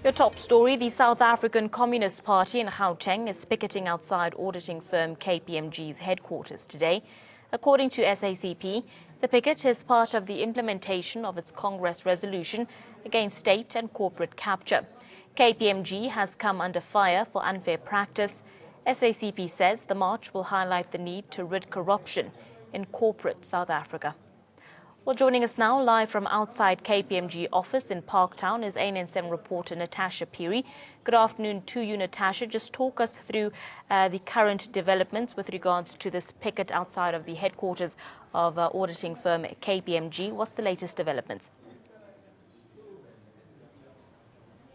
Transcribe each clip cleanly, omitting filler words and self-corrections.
Your top story, the South African Communist Party in Gauteng is picketing outside auditing firm KPMG's headquarters today. According to SACP, the picket is part of the implementation of its Congress resolution against state and corporate capture. KPMG has come under fire for unfair practice. SACP says the march will highlight the need to rid corruption in corporate South Africa. Well, joining us now live from outside KPMG office in Parktown is ANN7 reporter Natasha Piri. Good afternoon to you, Natasha. Just talk us through the current developments with regards to this picket outside of the headquarters of auditing firm KPMG. What's the latest developments?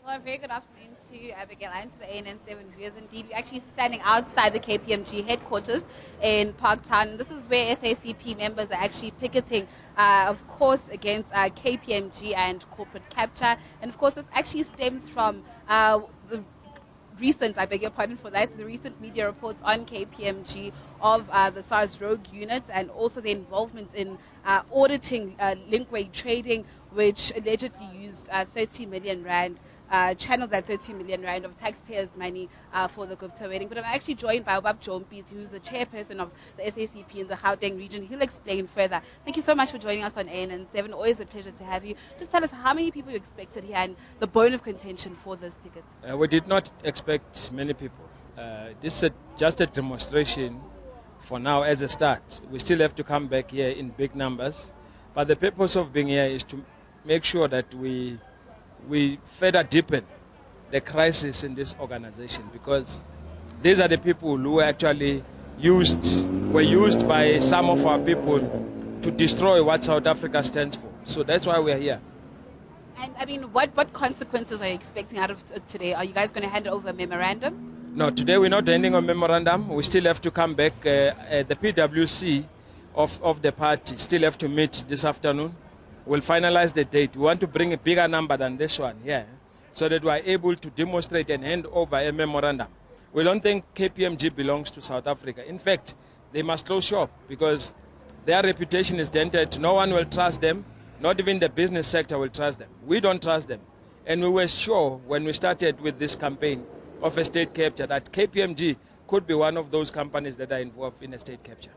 Well, a very good afternoon to you, Abigail, and to the ANN7 viewers. Indeed, we're actually standing outside the KPMG headquarters in Parktown. This is where SACP members are actually picketing, of course, against KPMG and corporate capture. And, of course, this actually stems from the recent, I beg your pardon for that, the recent media reports on KPMG of the SARS rogue unit and also the involvement in auditing linkway trading, which allegedly used 30 million rand. Channeled that 30 million rand of taxpayers' money for the Gupta wedding. But I'm actually joined by Obab Jompis, who's the chairperson of the SACP in the Gauteng region. He'll explain further. Thank you so much for joining us on ANN7. Always a pleasure to have you. Just tell us how many people you expected here and the bone of contention for this picket. We did not expect many people. This is just a demonstration for now as a start. We still have to come back here in big numbers. But the purpose of being here is to make sure that we further deepen the crisis in this organization, because these are the people who actually were used by some of our people to destroy what South Africa stands for. So that's why we're here. And I mean, what consequences are you expecting out of today? Are you guys going to hand over a memorandum? No, today we're not handing a memorandum. We still have to come back. The PwC of the party still have to meet this afternoon. We'll finalize the date. We want to bring a bigger number than this one here, so that we are able to demonstrate and hand over a memorandum. We don't think KPMG belongs to South Africa. In fact, they must close shop because their reputation is dented. No one will trust them. Not even the business sector will trust them. We don't trust them. And we were sure when we started with this campaign of a state capture that KPMG could be one of those companies that are involved in a state capture.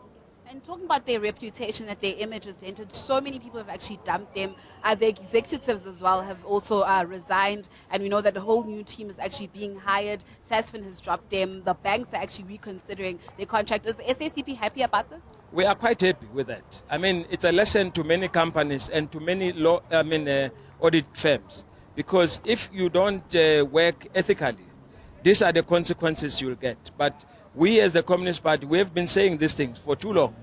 And talking about their reputation, that their image is dented, so many people have actually dumped them. The executives as well have also resigned, and we know that the whole new team is actually being hired. SASFIN has dropped them. The banks are actually reconsidering their contract. Is the SACP happy about this? We are quite happy with that. I mean, it's a lesson to many companies and to many audit firms, because if you don't work ethically, these are the consequences you'll get. But we as the Communist Party, we have been saying these things for too long,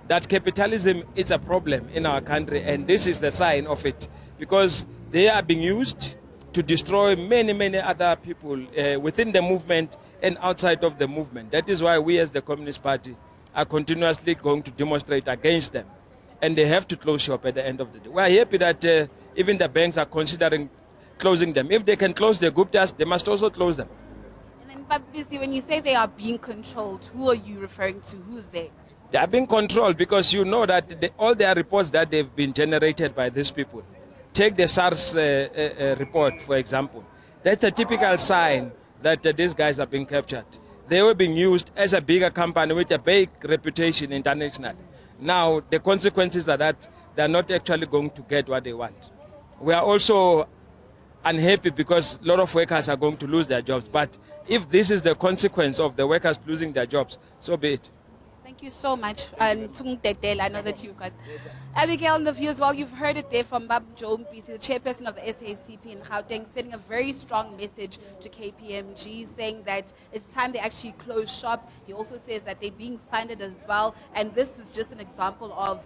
that capitalism is a problem in our country, and this is the sign of it, because they are being used to destroy many other people within the movement and outside of the movement. That is why we as the Communist Party are continuously going to demonstrate against them, and they have to close shop at the end of the day. We are happy that even the banks are considering closing them. If they can close the Guptas, they must also close them. But when you say they are being controlled, who are you referring to? Who's they? They are being controlled because you know that all their reports that they've been generated by these people. Take the SARS report, for example. That's a typical sign that these guys are being captured. They were being used as a bigger company with a big reputation internationally. Now, the consequences are that they're not actually going to get what they want. We are also unhappy because a lot of workers are going to lose their jobs. But if this is the consequence of the workers losing their jobs, so be it. Thank you so much. And I know that you've got Abigail and the viewers. Well, you've heard it there from Obab Jompis, the chairperson of the SACP in Gauteng, sending a very strong message to KPMG, saying that it's time they actually close shop. He also says that they're being funded as well, and this is just an example of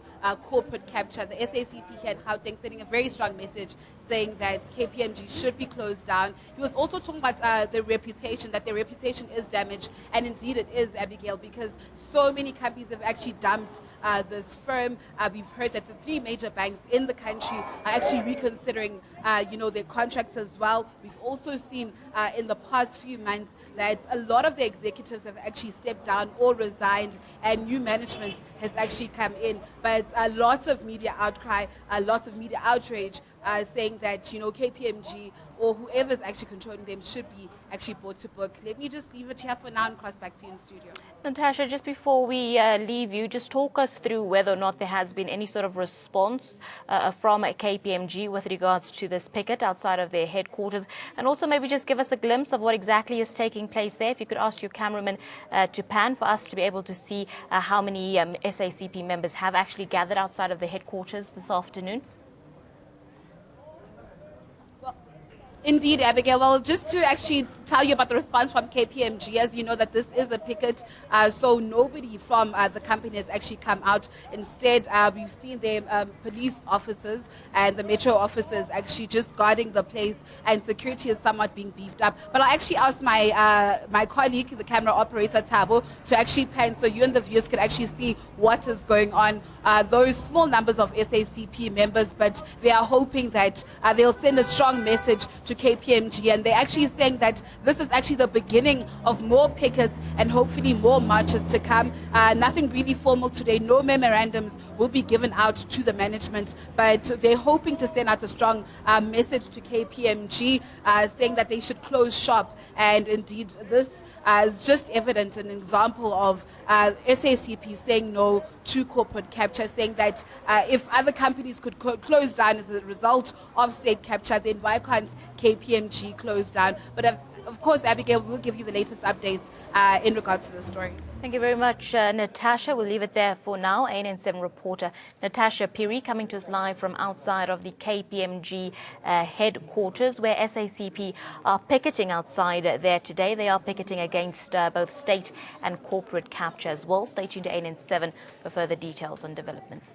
corporate capture. The SACP here in Gauteng sending a very strong message saying that KPMG should be closed down. He was also talking about their reputation, that their reputation is damaged, and indeed it is, Abigail, because so many companies have actually dumped this firm. We've heard that the three major banks in the country are actually reconsidering, their contracts as well. We've also seen in the past few months that a lot of the executives have actually stepped down or resigned, and new management has actually come in. But lots of media outcry, lots of media outrage, saying that KPMG or whoever's actually controlling them should be actually brought to book. Let me just leave it here for now and cross back to you in studio. Natasha, just before we leave you, just talk us through whether or not there has been any sort of response from KPMG with regards to this picket outside of their headquarters, and also maybe just give us a glimpse of what exactly is taking place there. If you could ask your cameraman to pan for us to be able to see how many SACP members have actually gathered outside of the headquarters this afternoon. Indeed, Abigail. Well, just to actually tell you about the response from KPMG, as you know that this is a picket, so nobody from the company has actually come out. Instead, we've seen the police officers and the metro officers actually just guarding the place, and security is somewhat being beefed up. But I'll actually ask my colleague, the camera operator, Thabo, to actually pan so you and the viewers can actually see what is going on. Those small numbers of SACP members, but they are hoping that they'll send a strong message to KPMG, and they're actually saying that this is actually the beginning of more pickets and hopefully more marches to come. Nothing really formal today, no memorandums will be given out to the management, but they're hoping to send out a strong message to KPMG saying that they should close shop. And indeed, this is just evident, an example of SACP saying no to corporate capture, saying that if other companies could close down as a result of state capture, then why can't KPMG close down? But of course, Abigail will give you the latest updates in regards to the story. Thank you very much, Natasha. We'll leave it there for now. ANN7 reporter Natasha Piri coming to us live from outside of the KPMG headquarters, where SACP are picketing outside there today. They are picketing against both state and corporate capture as well. Stay tuned to ANN7 for further details and developments.